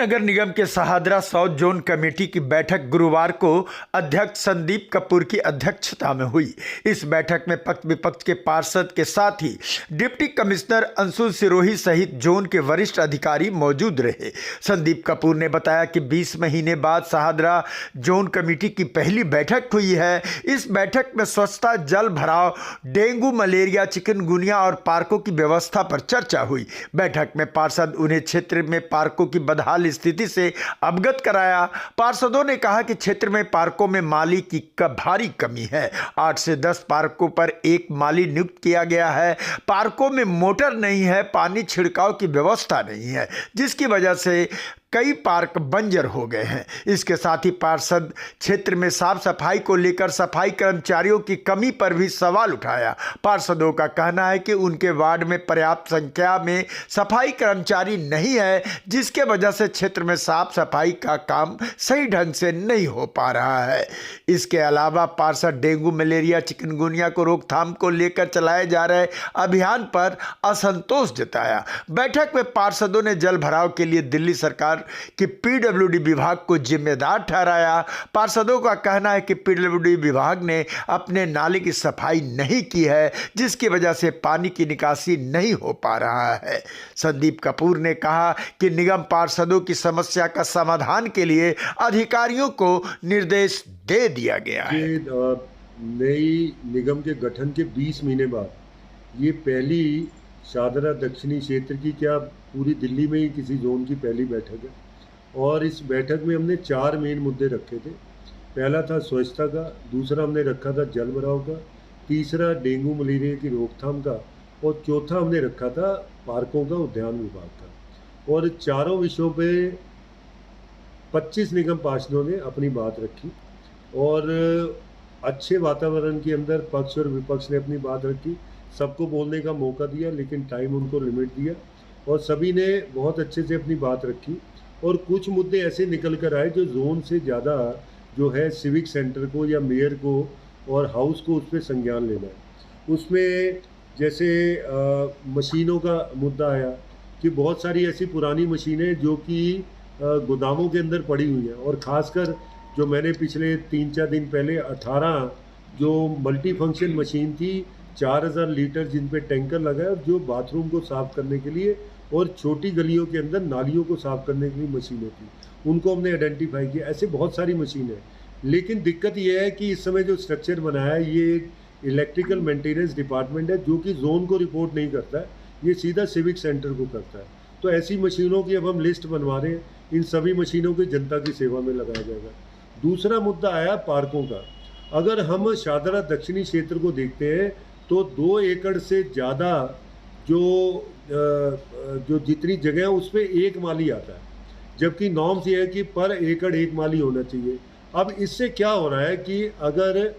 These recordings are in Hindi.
नगर निगम के शाहदरा साउथ जोन कमेटी की बैठक गुरुवार को अध्यक्ष संदीप कपूर की अध्यक्षता में हुई। इस बैठक में पक्ष विपक्ष के पार्षद के साथ ही डिप्टी कमिश्नर अंशु सिरोही सहित जोन के वरिष्ठ अधिकारी मौजूद रहे। संदीप कपूर ने बताया कि 20 महीने बाद शाहदरा जोन कमेटी की पहली बैठक हुई है। इस बैठक में स्वच्छता, जल भराव, डेंगू, मलेरिया, चिकनगुनिया और पार्कों की व्यवस्था पर चर्चा हुई। बैठक में पार्षद उन्हें क्षेत्र में पार्कों की बदहाल स्थिति से अवगत कराया। पार्षदों ने कहा कि क्षेत्र में पार्कों में माली की भारी कमी है। 8 से 10 पार्कों पर एक माली नियुक्त किया गया है। पार्कों में मोटर नहीं है, पानी छिड़काव की व्यवस्था नहीं है, जिसकी वजह से कई पार्क बंजर हो गए हैं। इसके साथ ही पार्षद क्षेत्र में साफ सफाई को लेकर सफाई कर्मचारियों की कमी पर भी सवाल उठाया। पार्षदों का कहना है कि उनके वार्ड में पर्याप्त संख्या में सफाई कर्मचारी नहीं है, जिसके वजह से क्षेत्र में साफ सफाई का काम सही ढंग से नहीं हो पा रहा है। इसके अलावा पार्षद डेंगू, मलेरिया, चिकनगुनिया को रोकथाम को लेकर चलाए जा रहे अभियान पर असंतोष जताया। बैठक में पार्षदों ने जल भराव के लिए दिल्ली सरकार कि पीडब्ल्यूडी विभाग को जिम्मेदार ठहराया। पार्षदों का कहना है कि पीडब्ल्यूडी विभाग ने अपने नाले की सफाई नहीं की है, जिसकी वजह से पानी की निकासी नहीं हो पा रहा है। संदीप कपूर ने कहा कि निगम पार्षदों की समस्या का समाधान के लिए अधिकारियों को निर्देश दे दिया गया है। नई निगम के गठन के 20 महीने बाद ये पहली शाहदरा दक्षिणी क्षेत्र की, क्या पूरी दिल्ली में ही किसी जोन की पहली बैठक है। और इस बैठक में हमने 4 मेन मुद्दे रखे थे। पहला था स्वच्छता का, दूसरा हमने रखा था जल भराव का, तीसरा डेंगू मलेरिया की रोकथाम का, और चौथा हमने रखा था पार्कों का, उद्यान विभाग का। और चारों विषयों पे 25 निगम पार्षदों ने अपनी बात रखी और अच्छे वातावरण के अंदर पक्ष और विपक्ष ने अपनी बात रखी। सबको बोलने का मौका दिया, लेकिन टाइम उनको लिमिट दिया और सभी ने बहुत अच्छे से अपनी बात रखी। और कुछ मुद्दे ऐसे निकल कर आए जो जोन से ज़्यादा जो है सिविक सेंटर को या मेयर को और हाउस को उस पर संज्ञान लेना है। उसमें जैसे मशीनों का मुद्दा आया कि बहुत सारी ऐसी पुरानी मशीनें जो कि गोदामों के अंदर पड़ी हुई हैं, और ख़ासकर जो मैंने पिछले 3-4 दिन पहले 18 जो मल्टी फंक्शन मशीन थी, 4000 लीटर जिन पे टैंकर लगा है, जो बाथरूम को साफ़ करने के लिए और छोटी गलियों के अंदर नालियों को साफ़ करने के लिए मशीनें थी, उनको हमने आइडेंटिफाई किया। ऐसे बहुत सारी मशीनें, लेकिन दिक्कत ये है कि इस समय जो स्ट्रक्चर बनाया है ये इलेक्ट्रिकल मेंटेनेंस डिपार्टमेंट है, जो कि जोन को रिपोर्ट नहीं करता है, ये सीधा सिविक सेंटर को करता है। तो ऐसी मशीनों की अब हम लिस्ट बनवा रहे हैं। इन सभी मशीनों को जनता की सेवा में लगाया जाएगा। दूसरा मुद्दा आया पार्कों का। अगर हम शाहदरा दक्षिणी क्षेत्र को देखते हैं तो 2 एकड़ से ज़्यादा जो जितनी जगह है उस पर एक माली आता है, जबकि नॉर्म्स ये है कि पर एकड़ एक माली होना चाहिए। अब इससे क्या हो रहा है कि अगर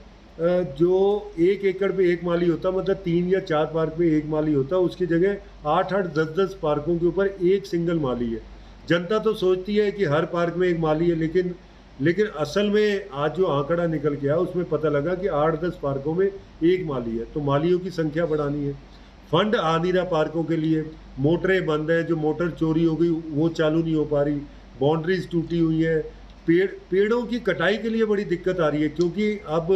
जो 1 एकड़ पे एक माली होता, मतलब 3 या 4 पार्क में एक माली होता, उसकी जगह 8-8, 10-10 पार्कों के ऊपर एक सिंगल माली है। जनता तो सोचती है कि हर पार्क में एक माली है, लेकिन असल में आज जो आंकड़ा निकल के आया उसमें पता लगा कि 8-10 पार्कों में एक माली है। तो मालियों की संख्या बढ़ानी है। फंड आ नहीं रहा पार्कों के लिए, मोटरें बंद है, जो मोटर चोरी हो गई वो चालू नहीं हो पा रही, बाउंड्रीज टूटी हुई है, पेड़ों की कटाई के लिए बड़ी दिक्कत आ रही है, क्योंकि अब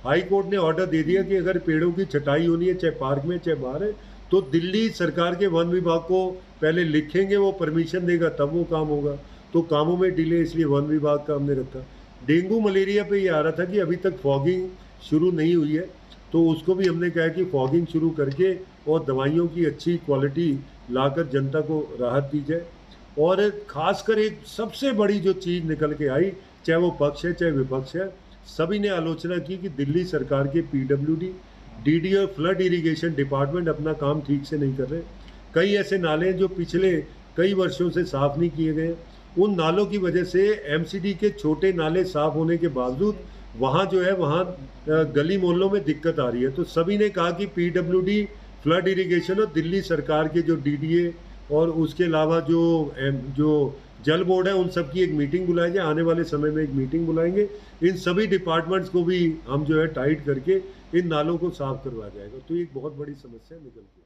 हाई कोर्ट ने ऑर्डर दे दिया कि अगर पेड़ों की छटाई होनी है, चाहे पार्क में चाहे बाहर है, तो दिल्ली सरकार के वन विभाग को पहले लिखेंगे, वो परमिशन देगा तब वो काम होगा। तो कामों में डिले, इसलिए वन विभाग का हमने रखा। डेंगू मलेरिया पे ये आ रहा था कि अभी तक फॉगिंग शुरू नहीं हुई है, तो उसको भी हमने कहा कि फॉगिंग शुरू करके और दवाइयों की अच्छी क्वालिटी लाकर जनता को राहत दी जाए। और ख़ासकर एक सबसे बड़ी जो चीज़ निकल के आई, चाहे वो पक्ष है चाहे विपक्ष है, सभी ने आलोचना की कि दिल्ली सरकार के पीडब्ल्यूडी, डीडी और फ्लड इरिगेशन डिपार्टमेंट अपना काम ठीक से नहीं कर रहे। कई ऐसे नाले हैं जो पिछले कई वर्षों से साफ़ नहीं किए गए। उन नालों की वजह से एमसीडी के छोटे नाले साफ़ होने के बावजूद वहाँ जो है वहाँ गली मोहल्लों में दिक्कत आ रही है। तो सभी ने कहा कि पीडब्ल्यूडी, फ्लड इरिगेशन और दिल्ली सरकार के जो डीडीए और उसके अलावा जो जल बोर्ड है, उन सब की एक मीटिंग बुलाई जाए। आने वाले समय में एक मीटिंग बुलाएंगे, इन सभी डिपार्टमेंट्स को भी हम जो है टाइट करके इन नालों को साफ करवाया जाएगा। तो एक बहुत बड़ी समस्या निकल के